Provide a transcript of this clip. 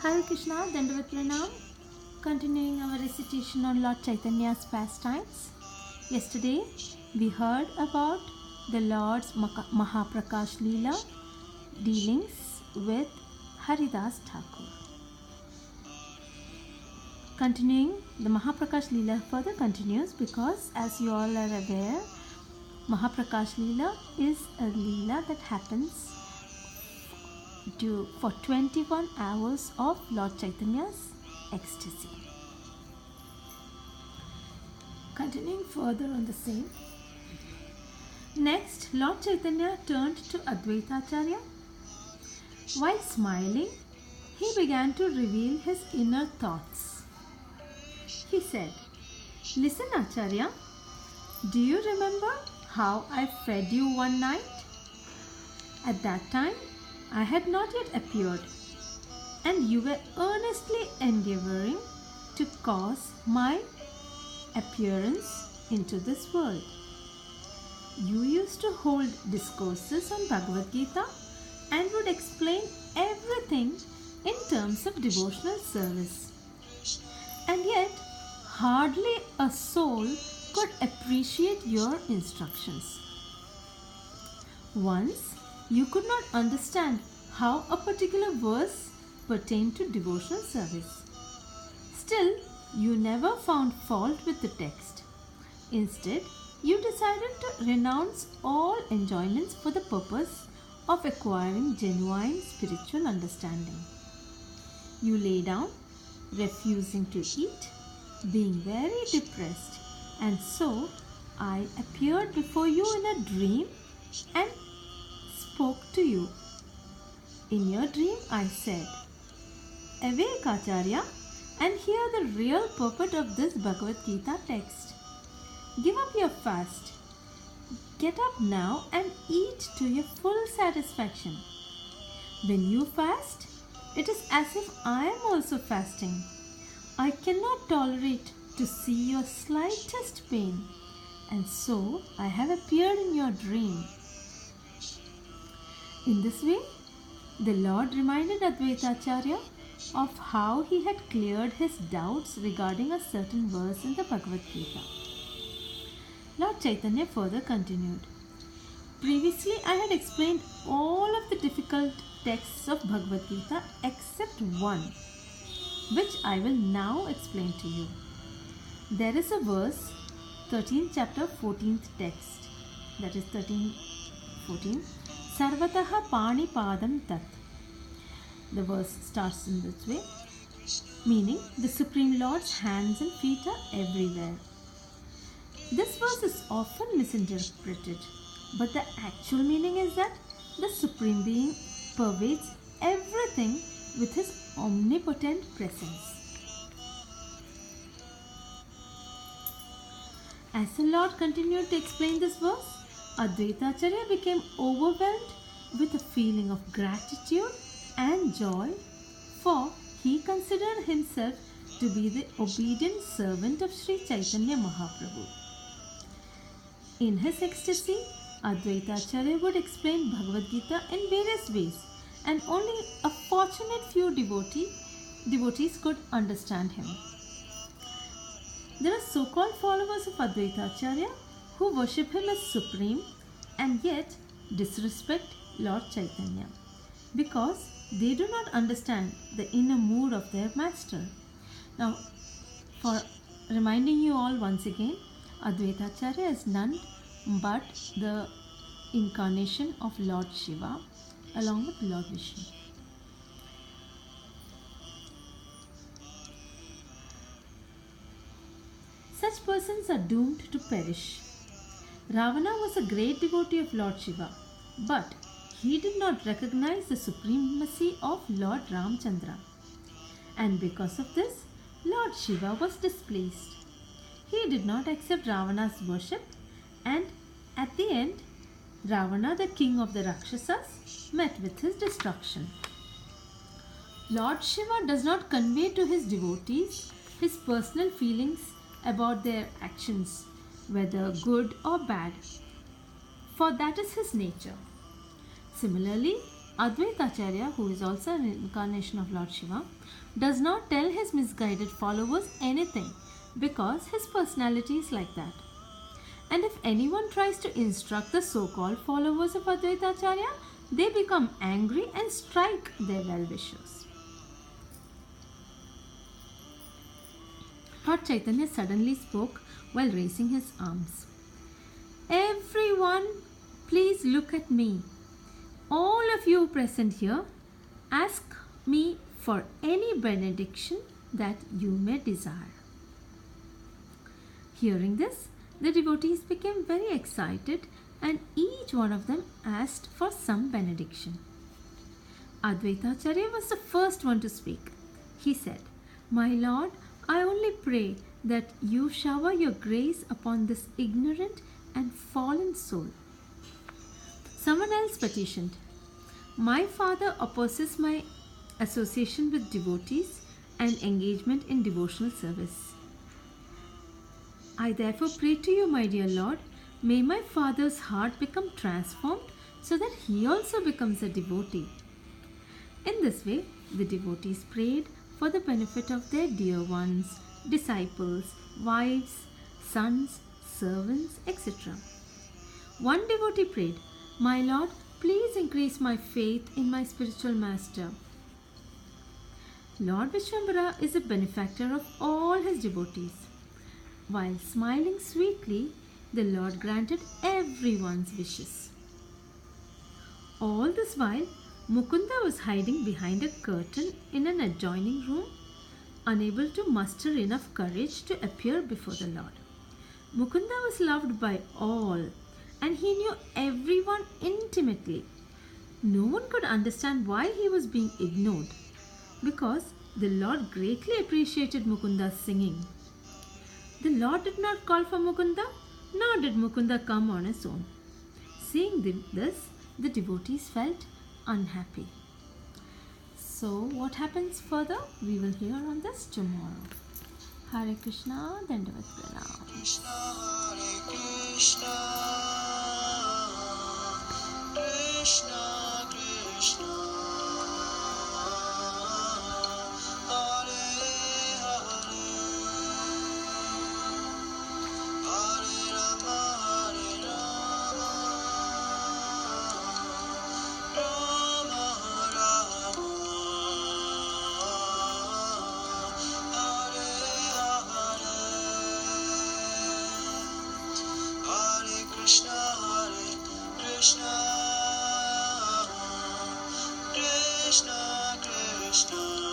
Hare Krishna, Dandavat Pranam. Continuing our recitation on Lord Chaitanya's pastimes. Yesterday we heard about the Lord's Maha Prakash Lila dealings with Haridas Thakur. Continuing, the Maha Prakash Lila further continues because, as you all are aware, Maha Prakash Lila is a Lila that happens for 21 hours of Lord Chaitanya's ecstasy. Continuing further on the same. Next, Lord Chaitanya turned to Advaita Acharya. While smiling, he began to reveal his inner thoughts. He said, "Listen, Acharya, do you remember how I fed you one night? At that time, I had not yet appeared, and you were earnestly endeavoring to cause my appearance into this world. You used to hold discourses on Bhagavad Gita and would explain everything in terms of devotional service. And yet, hardly a soul could appreciate your instructions. Once, you could not understand how a particular verse pertained to devotional service. Still, you never found fault with the text. Instead, you decided to renounce all enjoyments for the purpose of acquiring genuine spiritual understanding. You lay down, refusing to eat, being very depressed, and so I appeared before you in a dream and spoke to you. In your dream, I said, 'Awake, Acharya, and hear the real purport of this Bhagavad Gita text. Give up your fast. Get up now and eat to your full satisfaction. When you fast, it is as if I am also fasting. I cannot tolerate to see your slightest pain, and so I have appeared in your dream.' In this way, the Lord reminded Advaita Acharya of how he had cleared his doubts regarding a certain verse in the Bhagavad Gita. Lord Chaitanya further continued, "Previously I had explained all of the difficult texts of Bhagavad Gita except one, which I will now explain to you. There is a verse, 13th chapter, 14th text, that is 13:14. Sarvataha pani padam tat. The verse starts in this way, meaning the Supreme Lord's hands and feet are everywhere. This verse is often misinterpreted, but the actual meaning is that the Supreme Being pervades everything with his omnipotent presence. As the Lord continued to explain this verse, Advaita Acharya became overwhelmed with a feeling of gratitude and joy, for he considered himself to be the obedient servant of Sri Chaitanya Mahaprabhu. In his ecstasy, Advaita Acharya would explain Bhagavad Gita in various ways, and only a fortunate few devotees could understand him. There are so-called followers of Advaita Acharya who worship him as supreme and yet disrespect Lord Chaitanya because they do not understand the inner mood of their master. Now, for reminding you all once again, Advaita Acharya is none but the incarnation of Lord Shiva along with Lord Vishnu. Such persons are doomed to perish. Ravana was a great devotee of Lord Shiva, but he did not recognize the supremacy of Lord Ramchandra. And because of this, Lord Shiva was displeased. He did not accept Ravana's worship, and at the end, Ravana, the king of the Rakshasas, met with his destruction. Lord Shiva does not convey to his devotees his personal feelings about their actions, whether good or bad, for that is his nature. Similarly, Advaita Acharya, who is also an incarnation of Lord Shiva, does not tell his misguided followers anything because his personality is like that. And if anyone tries to instruct the so-called followers of Advaita Acharya, they become angry and strike their well-wishers. Lord Chaitanya suddenly spoke while raising his arms. Everyone, please look at me. All of you present here, ask me for any benediction that you may desire. Hearing this, the devotees became very excited and each one of them asked for some benediction. Advaita Acharya was the first one to speak. He said, "My Lord, I only pray that you shower your grace upon this ignorant and fallen soul." Someone else petitioned, "My father opposes my association with devotees and engagement in devotional service. I therefore pray to you, my dear Lord, may my father's heart become transformed so that he also becomes a devotee." In this way, the devotees prayed for the benefit of their dear ones, disciples, wives, sons, servants, etc. One devotee prayed, "My Lord, please increase my faith in my spiritual master." Lord Vishwambara is a benefactor of all his devotees. While smiling sweetly, the Lord granted everyone's wishes. All this while, Mukunda was hiding behind a curtain in an adjoining room, unable to muster enough courage to appear before the Lord. Mukunda was loved by all, and he knew everyone intimately. No one could understand why he was being ignored, because the Lord greatly appreciated Mukunda's singing. The Lord did not call for Mukunda, nor did Mukunda come on his own. Seeing this, the devotees felt unhappy. So, what happens further? We will hear on this tomorrow. Hare Krishna, Dandavat Pranam. Krishna, Hare Krishna, Krishna Krishna, Hare Hare, Hare Rama, Rama Rama, Hare Hare, Hare Krishna, Krishna Krishna,